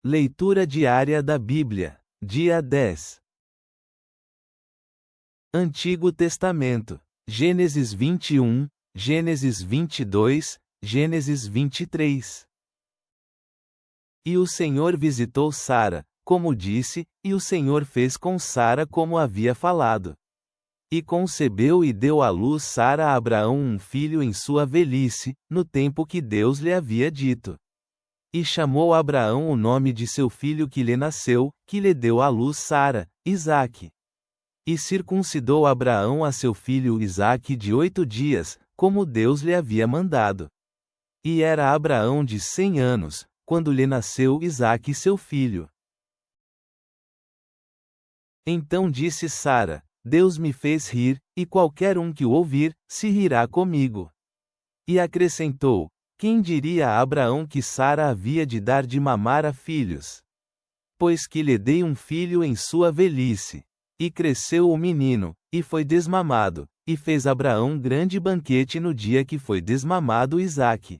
Leitura diária da Bíblia, dia 10. Antigo Testamento, Gênesis 21, Gênesis 22, Gênesis 23. E o Senhor visitou Sara, como disse, e o Senhor fez com Sara como havia falado. E concebeu e deu à luz Sara a Abraão um filho em sua velhice, no tempo que Deus lhe havia dito. E chamou Abraão o nome de seu filho que lhe nasceu, que lhe deu à luz Sara, Isaque. E circuncidou Abraão a seu filho Isaque de 8 dias, como Deus lhe havia mandado. E era Abraão de 100 anos, quando lhe nasceu Isaque seu filho. Então disse Sara: Deus me fez rir, e qualquer um que o ouvir, se rirá comigo. E acrescentou: Quem diria a Abraão que Sara havia de dar de mamar a filhos? Pois que lhe dei um filho em sua velhice. E cresceu o menino, e foi desmamado, e fez Abraão grande banquete no dia que foi desmamado Isaque.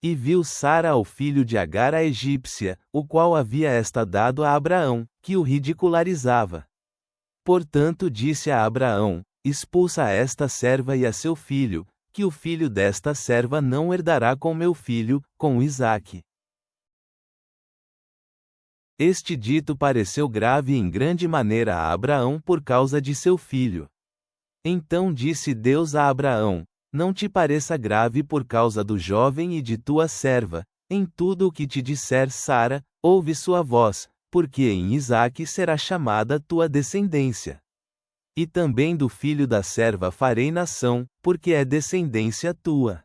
E viu Sara ao filho de Agar a egípcia, o qual havia esta dado a Abraão, que o ridicularizava. Portanto disse a Abraão: Expulsa esta serva e a seu filho, que o filho desta serva não herdará com meu filho, com Isaque. Este dito pareceu grave em grande maneira a Abraão por causa de seu filho. Então disse Deus a Abraão: Não te pareça grave por causa do jovem e de tua serva, em tudo o que te disser Sara, ouve sua voz, porque em Isaque será chamada tua descendência. E também do filho da serva farei nação, porque é descendência tua.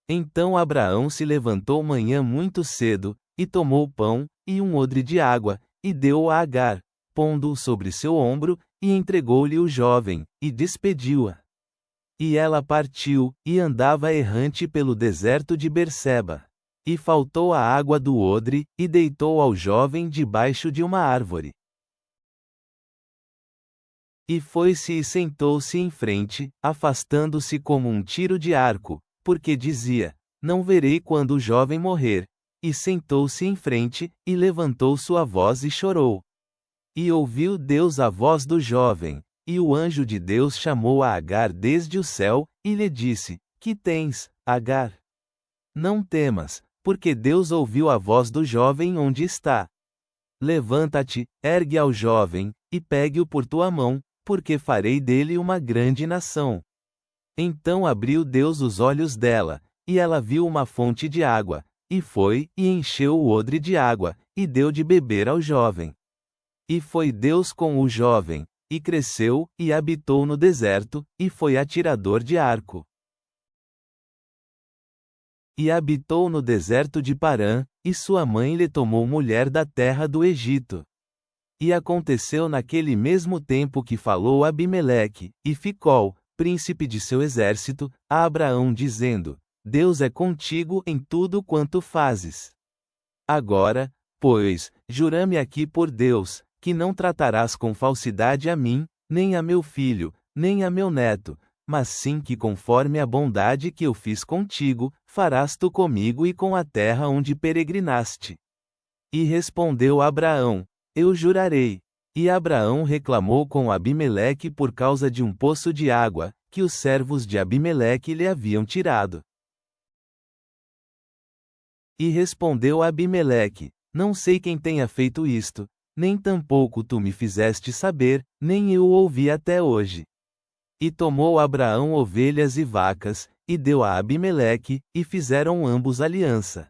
Então Abraão se levantou manhã muito cedo, e tomou pão, e um odre de água, e deu-o a Agar, pondo-o sobre seu ombro, e entregou-lhe o jovem, e despediu-a. E ela partiu, e andava errante pelo deserto de Berseba. E faltou a água do odre, e deitou ao jovem debaixo de uma árvore. E foi-se e sentou-se em frente, afastando-se como um tiro de arco, porque dizia: Não verei quando o jovem morrer. E sentou-se em frente, e levantou sua voz e chorou. E ouviu Deus a voz do jovem, e o anjo de Deus chamou a Agar desde o céu, e lhe disse: Que tens, Agar? Não temas, porque Deus ouviu a voz do jovem onde está. Levanta-te, ergue ao jovem, e pegue-o por tua mão, porque farei dele uma grande nação. Então abriu Deus os olhos dela, e ela viu uma fonte de água, e foi, e encheu o odre de água, e deu de beber ao jovem. E foi Deus com o jovem, e cresceu, e habitou no deserto, e foi atirador de arco. E habitou no deserto de Parã, e sua mãe lhe tomou mulher da terra do Egito. E aconteceu naquele mesmo tempo que falou Abimeleque, e Ficol, príncipe de seu exército, a Abraão dizendo: Deus é contigo em tudo quanto fazes. Agora, pois, jura-me aqui por Deus, que não tratarás com falsidade a mim, nem a meu filho, nem a meu neto, mas sim que conforme a bondade que eu fiz contigo, farás tu comigo e com a terra onde peregrinaste. E respondeu Abraão: Eu jurarei. E Abraão reclamou com Abimeleque por causa de um poço de água, que os servos de Abimeleque lhe haviam tirado. E respondeu Abimeleque: Não sei quem tenha feito isto, nem tampouco tu me fizeste saber, nem eu o ouvi até hoje. E tomou Abraão ovelhas e vacas, e deu a Abimeleque, e fizeram ambos aliança.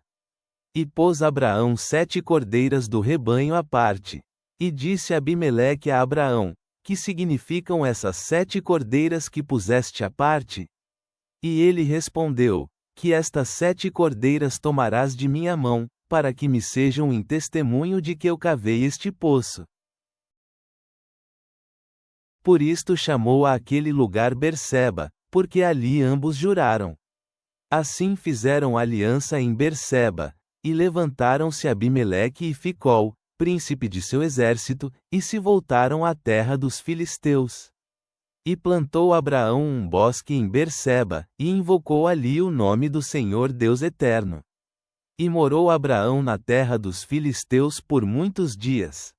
E pôs Abraão 7 cordeiras do rebanho à parte. E disse Abimeleque a Abraão: Que significam essas 7 cordeiras que puseste à parte? E ele respondeu: Que estas 7 cordeiras tomarás de minha mão, para que me sejam em testemunho de que eu cavei este poço. Por isto chamou a aquele lugar Berseba, porque ali ambos juraram. Assim fizeram aliança em Berseba, e levantaram-se Abimeleque e Ficol, príncipe de seu exército, e se voltaram à terra dos filisteus. E plantou Abraão um bosque em Berseba, e invocou ali o nome do Senhor Deus Eterno. E morou Abraão na terra dos filisteus por muitos dias.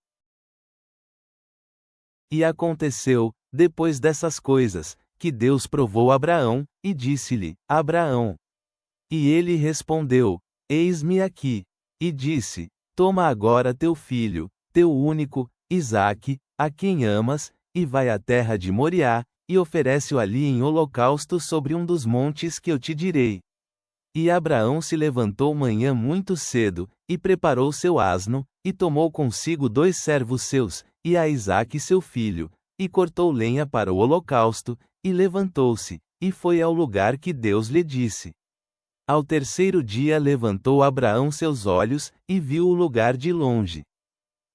E aconteceu, depois dessas coisas, que Deus provou Abraão, e disse-lhe: Abraão. E ele respondeu: Eis-me aqui. E disse: Toma agora teu filho, teu único, Isaque, a quem amas, e vai à terra de Moriá, e oferece-o ali em holocausto sobre um dos montes que eu te direi. E Abraão se levantou manhã muito cedo, e preparou seu asno, e tomou consigo 2 servos seus, e a Isaque seu filho, e cortou lenha para o holocausto, e levantou-se, e foi ao lugar que Deus lhe disse. Ao terceiro dia levantou Abraão seus olhos, e viu o lugar de longe.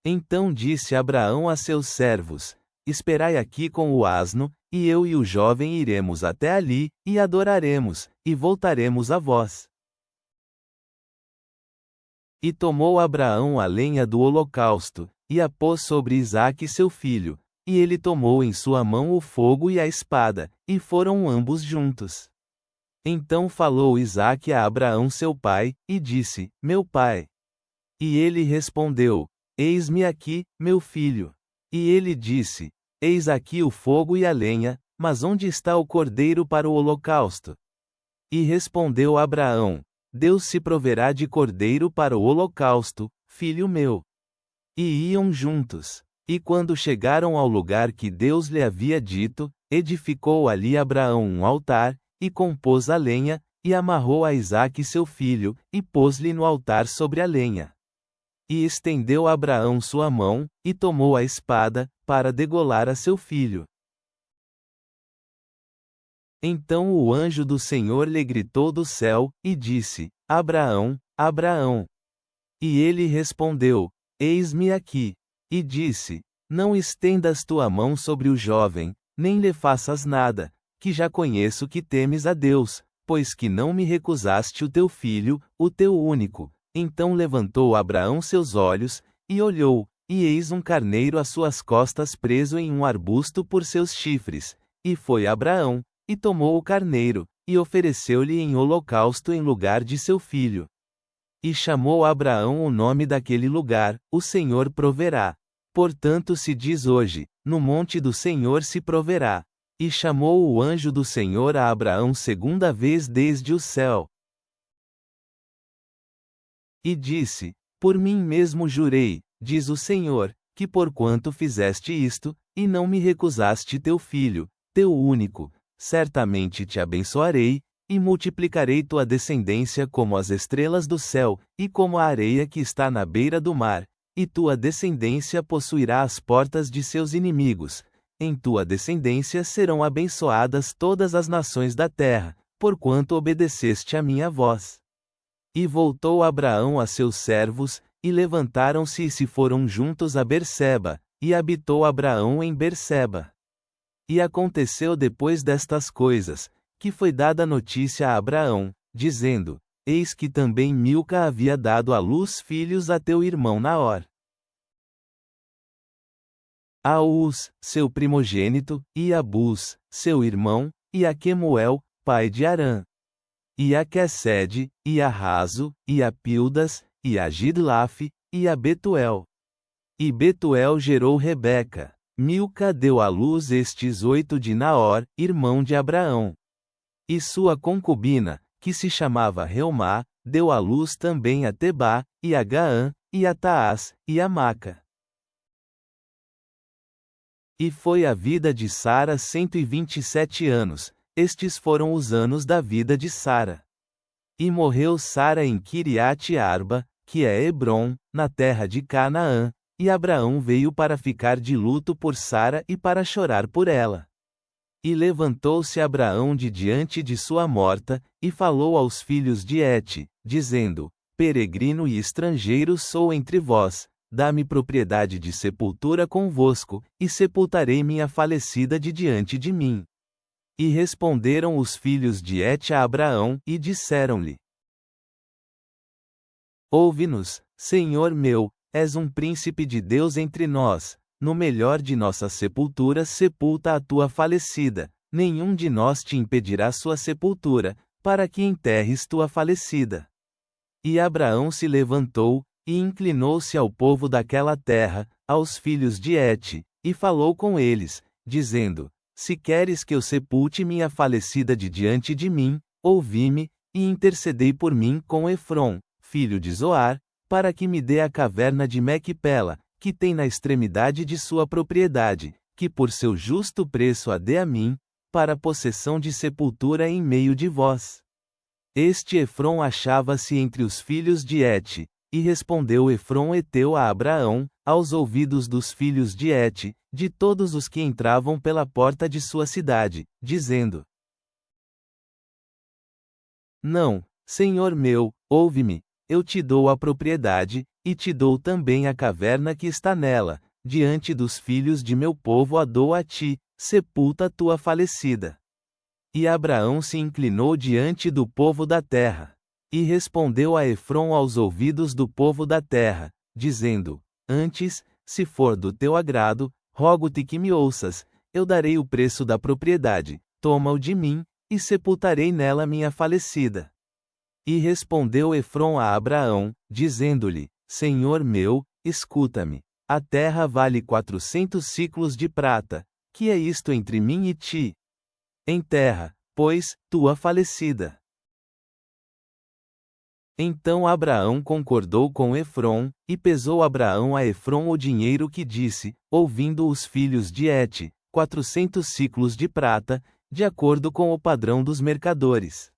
Então disse Abraão a seus servos: Esperai aqui com o asno, e eu e o jovem iremos até ali, e adoraremos, e voltaremos a vós. E tomou Abraão a lenha do holocausto, e a pôs sobre Isaque seu filho, e ele tomou em sua mão o fogo e a espada, e foram ambos juntos. Então falou Isaque a Abraão seu pai, e disse: Meu pai. E ele respondeu: Eis-me aqui, meu filho. E ele disse: Eis aqui o fogo e a lenha, mas onde está o cordeiro para o holocausto? E respondeu Abraão: Deus se proverá de cordeiro para o holocausto, filho meu. E iam juntos. E quando chegaram ao lugar que Deus lhe havia dito, edificou ali Abraão um altar, e compôs a lenha, e amarrou a Isaque seu filho, e pôs-lhe no altar sobre a lenha. E estendeu Abraão sua mão, e tomou a espada, para degolar a seu filho. Então o anjo do Senhor lhe gritou do céu, e disse: Abraão, Abraão. E ele respondeu: Eis-me aqui. E disse: Não estendas tua mão sobre o jovem, nem lhe faças nada, que já conheço que temes a Deus, pois que não me recusaste o teu filho, o teu único. Então levantou Abraão seus olhos, e olhou, e eis um carneiro às suas costas preso em um arbusto por seus chifres. E foi Abraão, e tomou o carneiro, e ofereceu-lhe em holocausto em lugar de seu filho. E chamou Abraão o nome daquele lugar: O Senhor proverá. Portanto se diz hoje: No monte do Senhor se proverá. E chamou o anjo do Senhor a Abraão segunda vez desde o céu. E disse: Por mim mesmo jurei, diz o Senhor, que porquanto fizeste isto, e não me recusaste teu filho, teu único, certamente te abençoarei, e multiplicarei tua descendência como as estrelas do céu, e como a areia que está na beira do mar, e tua descendência possuirá as portas de seus inimigos. Em tua descendência serão abençoadas todas as nações da terra, porquanto obedeceste a minha voz. E voltou Abraão a seus servos, e levantaram-se e se foram juntos a Berseba, e habitou Abraão em Berseba. E aconteceu depois destas coisas, que foi dada notícia a Abraão, dizendo: Eis que também Milca havia dado à luz filhos a teu irmão Naor. A Uz, seu primogênito, e a Buz, seu irmão, e a Quemuel, pai de Arã. E a Quesede, e a Razo, e a Pildas, e a Gidlaf, e a Betuel. E Betuel gerou Rebeca. Milca deu à luz estes 8 de Naor, irmão de Abraão. E sua concubina, que se chamava Reumá, deu à luz também a Tebá, e a Gaã, e a Taás, e a Maca. E foi a vida de Sara 127 anos, estes foram os anos da vida de Sara. E morreu Sara em Quiriate Arba, que é Hebrom, na terra de Canaã, e Abraão veio para ficar de luto por Sara e para chorar por ela. E levantou-se Abraão de diante de sua morta, e falou aos filhos de Et, dizendo: Peregrino e estrangeiro sou entre vós, dá-me propriedade de sepultura convosco, e sepultarei minha falecida de diante de mim. E responderam os filhos de Et a Abraão, e disseram-lhe: Ouve-nos, Senhor meu, és um príncipe de Deus entre nós, no melhor de nossas sepulturas sepulta a tua falecida, nenhum de nós te impedirá sua sepultura, para que enterres tua falecida. E Abraão se levantou, e inclinou-se ao povo daquela terra, aos filhos de Et, e falou com eles, dizendo: Se queres que eu sepulte minha falecida de diante de mim, ouvi-me, e intercedei por mim com Efron, filho de Zoar, para que me dê a caverna de Mequipela, que tem na extremidade de sua propriedade, que por seu justo preço a dê a mim, para possessão de sepultura em meio de vós. Este Efron achava-se entre os filhos de Et, e respondeu Efron heteu a Abraão, aos ouvidos dos filhos de Et, de todos os que entravam pela porta de sua cidade, dizendo: Não, Senhor meu, ouve-me, eu te dou a propriedade, e te dou também a caverna que está nela, diante dos filhos de meu povo a dou a ti, sepulta tua falecida. E Abraão se inclinou diante do povo da terra. E respondeu a Efron aos ouvidos do povo da terra, dizendo: Antes, se for do teu agrado, rogo-te que me ouças, eu darei o preço da propriedade, toma-o de mim, e sepultarei nela minha falecida. E respondeu Efron a Abraão, dizendo-lhe: Senhor meu, escuta-me. A terra vale 400 siclos de prata. Que é isto entre mim e ti? Enterra, pois, tua falecida. Então Abraão concordou com Efron, e pesou Abraão a Efron o dinheiro que disse, ouvindo os filhos de Et, 400 siclos de prata, de acordo com o padrão dos mercadores.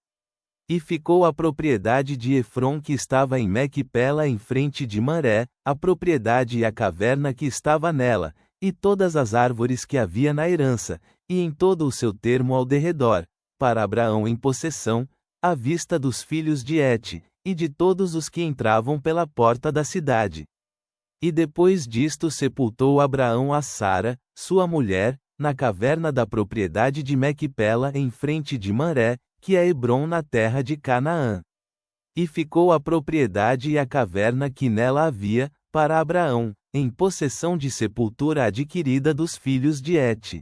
E ficou a propriedade de Efron que estava em Mequipela em frente de Manré, a propriedade e a caverna que estava nela, e todas as árvores que havia na herança, e em todo o seu termo ao derredor, para Abraão em possessão, à vista dos filhos de Et, e de todos os que entravam pela porta da cidade. E depois disto sepultou Abraão a Sara, sua mulher, na caverna da propriedade de Mequipela em frente de Manré, que é Hebrom na terra de Canaã. E ficou a propriedade e a caverna que nela havia, para Abraão, em possessão de sepultura adquirida dos filhos de Et.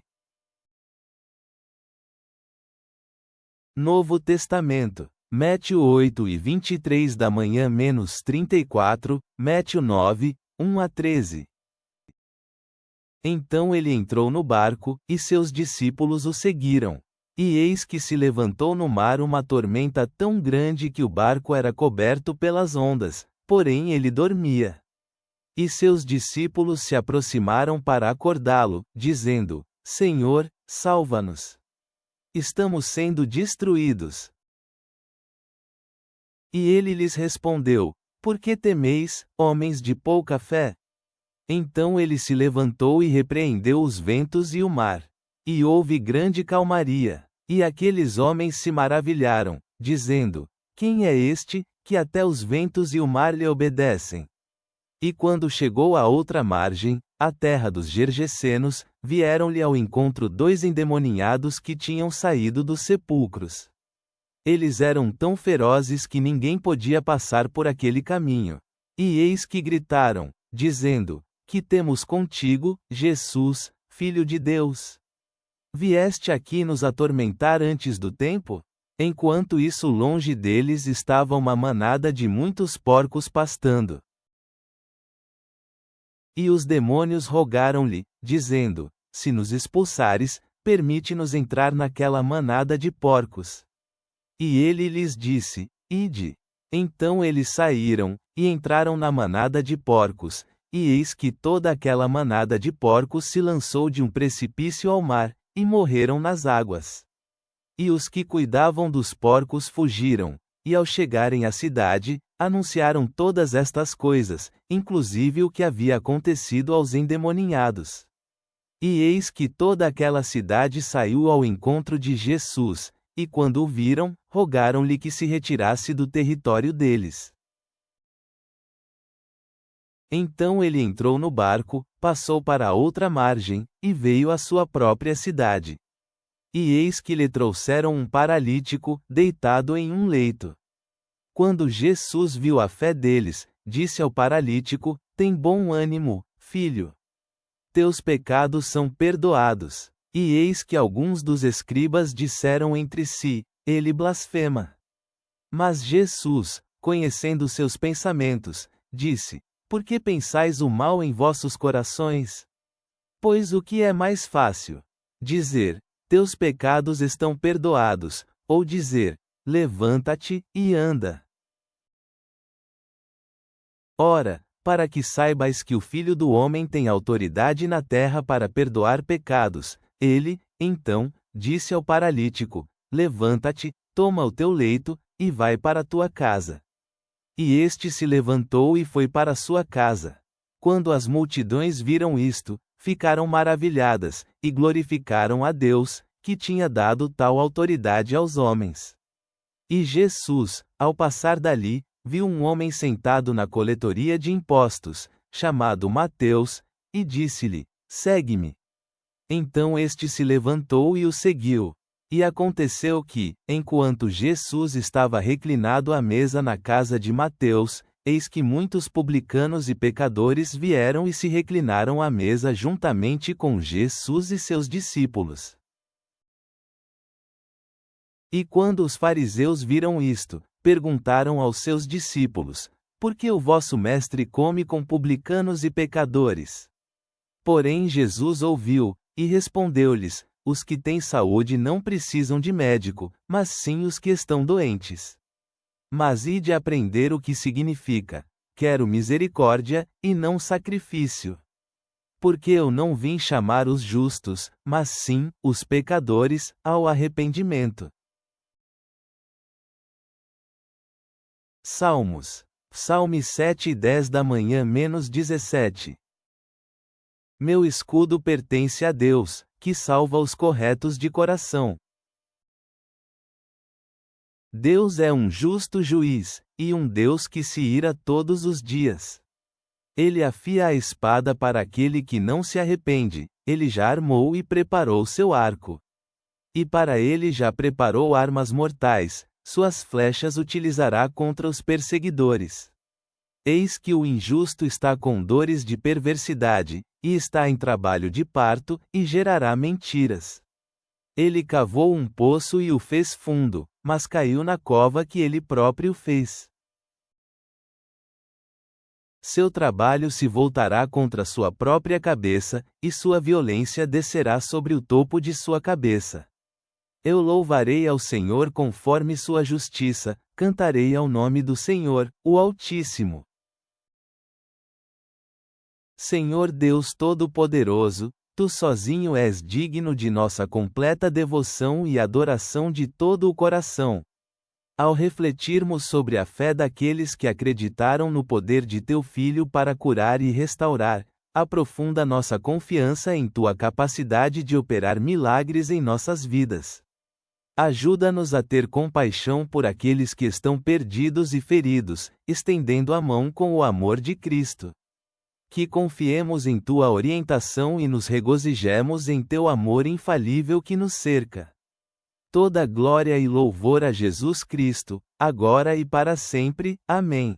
Novo Testamento. Métio 8 e 23 da manhã menos 34, Métio 9, 1 a 13. Então ele entrou no barco, e seus discípulos o seguiram. E eis que se levantou no mar uma tormenta tão grande que o barco era coberto pelas ondas, porém ele dormia. E seus discípulos se aproximaram para acordá-lo, dizendo: Senhor, salva-nos! Estamos sendo destruídos. E ele lhes respondeu: Por que temeis, homens de pouca fé? Então ele se levantou e repreendeu os ventos e o mar. E houve grande calmaria. E aqueles homens se maravilharam, dizendo: Quem é este, que até os ventos e o mar lhe obedecem? E quando chegou à outra margem, a terra dos Gergesenos, vieram-lhe ao encontro 2 endemoninhados que tinham saído dos sepulcros. Eles eram tão ferozes que ninguém podia passar por aquele caminho. E eis que gritaram, dizendo: Que temos contigo, Jesus, Filho de Deus? Vieste aqui nos atormentar antes do tempo? Enquanto isso longe deles estava uma manada de muitos porcos pastando. E os demônios rogaram-lhe, dizendo: Se nos expulsares, permite-nos entrar naquela manada de porcos. E ele lhes disse: Ide. Então eles saíram, e entraram na manada de porcos, e eis que toda aquela manada de porcos se lançou de um precipício ao mar, e morreram nas águas. E os que cuidavam dos porcos fugiram, e ao chegarem à cidade, anunciaram todas estas coisas, inclusive o que havia acontecido aos endemoninhados. E eis que toda aquela cidade saiu ao encontro de Jesus, e quando o viram, rogaram-lhe que se retirasse do território deles. Então ele entrou no barco, passou para a outra margem, e veio à sua própria cidade. E eis que lhe trouxeram um paralítico, deitado em um leito. Quando Jesus viu a fé deles, disse ao paralítico: Tem bom ânimo, filho. Teus pecados são perdoados. E eis que alguns dos escribas disseram entre si: Ele blasfema. Mas Jesus, conhecendo seus pensamentos, disse: Por que pensais o mal em vossos corações? Pois o que é mais fácil? Dizer: Teus pecados estão perdoados, ou dizer: Levanta-te e anda. Ora, para que saibais que o Filho do Homem tem autoridade na terra para perdoar pecados, ele, então, disse ao paralítico: Levanta-te, toma o teu leito, e vai para a tua casa. E este se levantou e foi para sua casa. Quando as multidões viram isto, ficaram maravilhadas, e glorificaram a Deus, que tinha dado tal autoridade aos homens. E Jesus, ao passar dali, viu um homem sentado na coletoria de impostos, chamado Mateus, e disse-lhe: Segue-me. Então este se levantou e o seguiu. E aconteceu que, enquanto Jesus estava reclinado à mesa na casa de Mateus, eis que muitos publicanos e pecadores vieram e se reclinaram à mesa juntamente com Jesus e seus discípulos. E quando os fariseus viram isto, perguntaram aos seus discípulos: Por que o vosso mestre come com publicanos e pecadores? Porém Jesus ouviu, e respondeu-lhes: Os que têm saúde não precisam de médico, mas sim os que estão doentes. Mas ide aprender o que significa: Quero misericórdia, e não sacrifício. Porque eu não vim chamar os justos, mas sim os pecadores, ao arrependimento. Salmos. Salme 7:10 da manhã -17. Meu escudo pertence a Deus, que salva os corretos de coração. Deus é um justo juiz, e um Deus que se ira todos os dias. Ele afia a espada para aquele que não se arrepende, ele já armou e preparou seu arco. E para ele já preparou armas mortais, suas flechas utilizará contra os perseguidores. Eis que o injusto está com dores de perversidade, e está em trabalho de parto, e gerará mentiras. Ele cavou um poço e o fez fundo, mas caiu na cova que ele próprio fez. Seu trabalho se voltará contra sua própria cabeça, e sua violência descerá sobre o topo de sua cabeça. Eu louvarei ao Senhor conforme sua justiça, cantarei ao nome do Senhor, o Altíssimo. Senhor Deus Todo-Poderoso, Tu sozinho és digno de nossa completa devoção e adoração de todo o coração. Ao refletirmos sobre a fé daqueles que acreditaram no poder de Teu Filho para curar e restaurar, aprofunda nossa confiança em Tua capacidade de operar milagres em nossas vidas. Ajuda-nos a ter compaixão por aqueles que estão perdidos e feridos, estendendo a mão com o amor de Cristo. Que confiemos em Tua orientação e nos regozijemos em Teu amor infalível que nos cerca. Toda glória e louvor a Jesus Cristo, agora e para sempre. Amém.